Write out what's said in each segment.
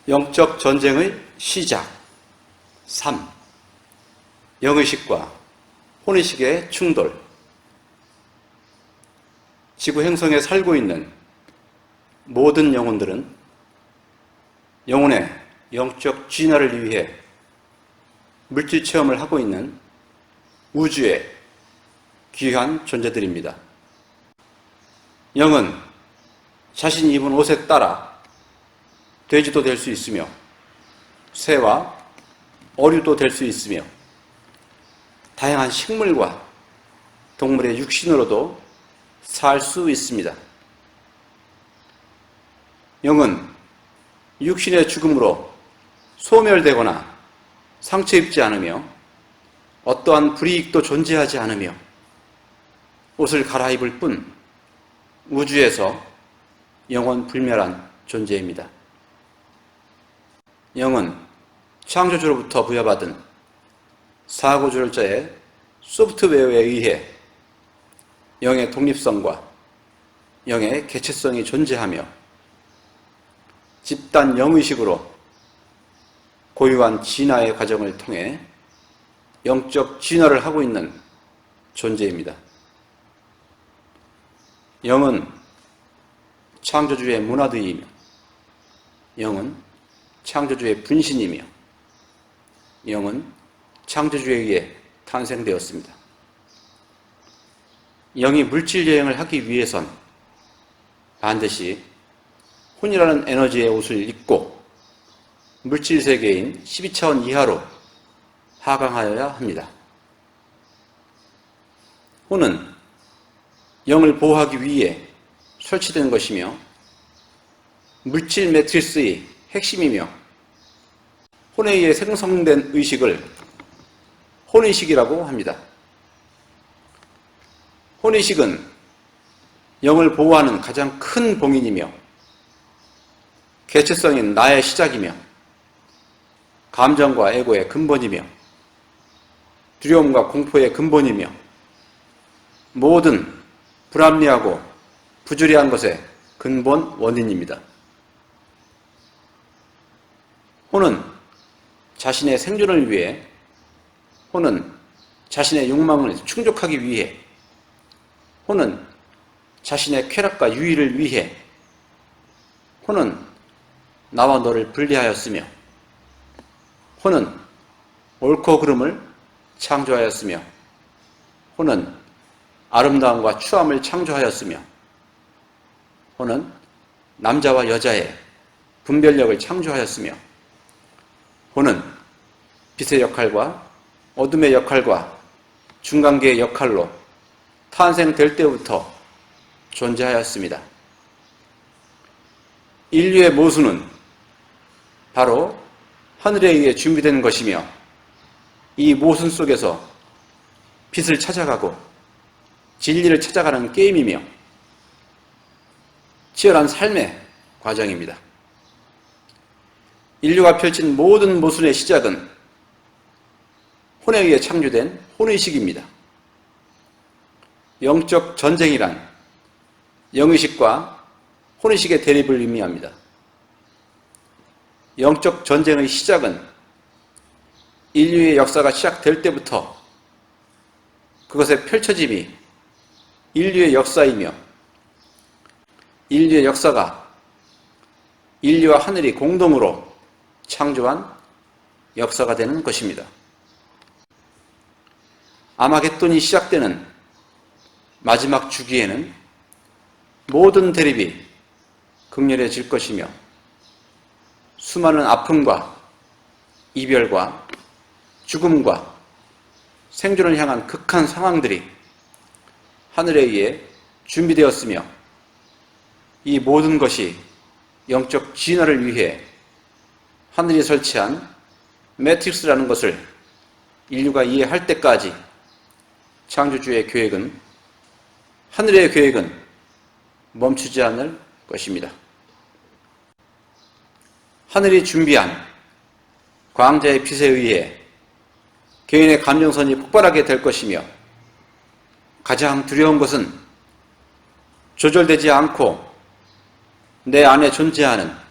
영적 전쟁의 시작 3. 영의식과 혼의식의 충돌. 지구 행성에 살고 있는 모든 영혼들은 영혼의 영적 진화를 위해 물질 체험을 하고 있는 우주의 귀한 존재들입니다. 영은 자신이 입은 옷에 따라 돼지도 될 수 있으며 새와 어류도 될 수 있으며 다양한 식물과 동물의 육신으로도 살 수 있습니다. 영은 육신의 죽음으로 소멸되거나 상처 입지 않으며 어떠한 불이익도 존재하지 않으며 옷을 갈아입을 뿐 우주에서 영원 불멸한 존재입니다. 영은 창조주로부터 부여받은 사고조절자의 소프트웨어에 의해 영의 독립성과 영의 개체성이 존재하며 집단 영의식으로 고유한 진화의 과정을 통해 영적 진화를 하고 있는 존재입니다. 영은 창조주의 문화드이며 영은 창조주의 분신이며 영은 창조주에 의해 탄생되었습니다. 영이 물질 여행을 하기 위해선 반드시 혼이라는 에너지의 옷을 입고 물질 세계인 12차원 이하로 하강하여야 합니다. 혼은 영을 보호하기 위해 설치된 것이며 물질 매트리스의 핵심이며 혼에 의해 생성된 의식을 혼의식이라고 합니다. 혼의식은 영을 보호하는 가장 큰 봉인이며 개체성인 나의 시작이며 감정과 에고의 근본이며 두려움과 공포의 근본이며 모든 불합리하고 부조리한 것의 근본 원인입니다. 혼은 자신의 생존을 위해, 혼은 자신의 욕망을 충족하기 위해, 혼은 자신의 쾌락과 유의를 위해, 혼은 나와 너를 분리하였으며, 혼은 옳고 그름을 창조하였으며, 혼은 아름다움과 추함을 창조하였으며, 혼은 남자와 여자의 분별력을 창조하였으며, 혼은 빛의 역할과 어둠의 역할과 중간계의 역할로 탄생될 때부터 존재하였습니다. 인류의 모순은 바로 하늘에 의해 준비된 것이며 이 모순 속에서 빛을 찾아가고 진리를 찾아가는 게임이며 치열한 삶의 과정입니다. 인류가 펼친 모든 모순의 시작은 혼에 의해 창조된 혼의식입니다. 영적 전쟁이란 영의식과 혼의식의 대립을 의미합니다. 영적 전쟁의 시작은 인류의 역사가 시작될 때부터 그것의 펼쳐짐이 인류의 역사이며 인류의 역사가 인류와 하늘이 공동으로 창조한 역사가 되는 것입니다. 아마겟돈이 시작되는 마지막 주기에는 모든 대립이 극렬해질 것이며 수많은 아픔과 이별과 죽음과 생존을 향한 극한 상황들이 하늘에 의해 준비되었으며 이 모든 것이 영적 진화를 위해 하늘이 설치한 매트릭스라는 것을 인류가 이해할 때까지 창조주의 계획은, 하늘의 계획은 멈추지 않을 것입니다. 하늘이 준비한 광자의 빛에 의해 개인의 감정선이 폭발하게 될 것이며 가장 두려운 것은 조절되지 않고 내 안에 존재하는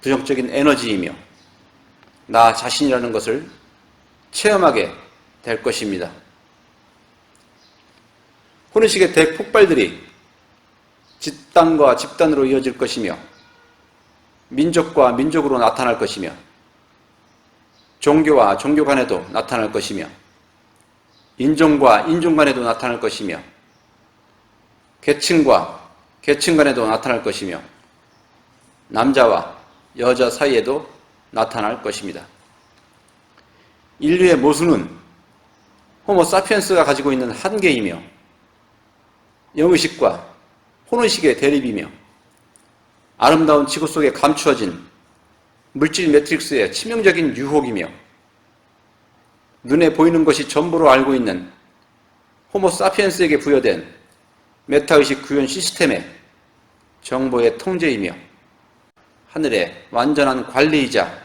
부정적인 에너지이며 나 자신이라는 것을 체험하게 될 것입니다. 혼인식의 대폭발들이 집단과 집단으로 이어질 것이며 민족과 민족으로 나타날 것이며 종교와 종교 간에도 나타날 것이며 인종과 인종 간에도 나타날 것이며 계층과 계층 간에도 나타날 것이며 남자와 여자 사이에도 나타날 것입니다. 인류의 모순은 호모 사피엔스가 가지고 있는 한계이며 영의식과 혼의식의 대립이며 아름다운 지구 속에 감추어진 물질 매트릭스의 치명적인 유혹이며 눈에 보이는 것이 전부로 알고 있는 호모 사피엔스에게 부여된 메타의식 구현 시스템의 정보의 통제이며 하늘의 완전한 관리이자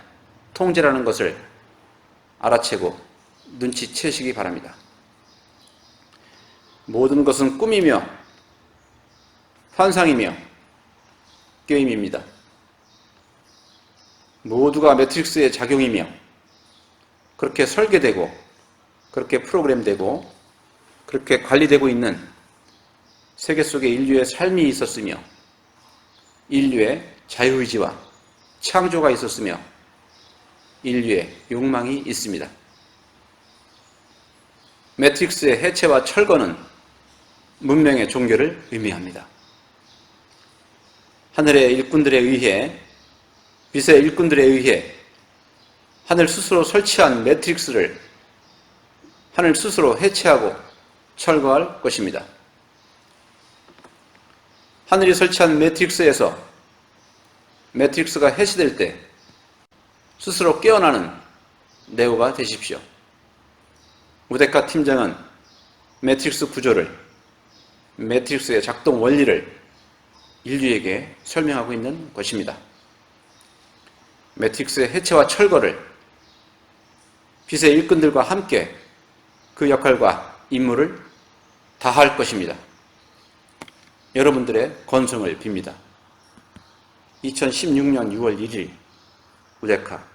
통제라는 것을 알아채고 눈치채시기 바랍니다. 모든 것은 꿈이며 환상이며 게임입니다. 모두가 매트릭스의 작용이며 그렇게 설계되고 그렇게 프로그램되고 그렇게 관리되고 있는 세계 속에 인류의 삶이 있었으며 인류의 자유의지와 창조가 있었으며 인류의 욕망이 있습니다. 매트릭스의 해체와 철거는 문명의 종교를 의미합니다. 하늘의 일꾼들에 의해 빛의 일꾼들에 의해 하늘 스스로 설치한 매트릭스를 하늘 스스로 해체하고 철거할 것입니다. 하늘이 설치한 매트릭스에서 매트릭스가 해체될 때 스스로 깨어나는 네오가 되십시오. 우데카 팀장은 매트릭스 구조를, 매트릭스의 작동 원리를 인류에게 설명하고 있는 것입니다. 매트릭스의 해체와 철거를 빛의 일꾼들과 함께 그 역할과 임무를 다할 것입니다. 여러분들의 건승을 빕니다. 2016년 6월 1일 우데카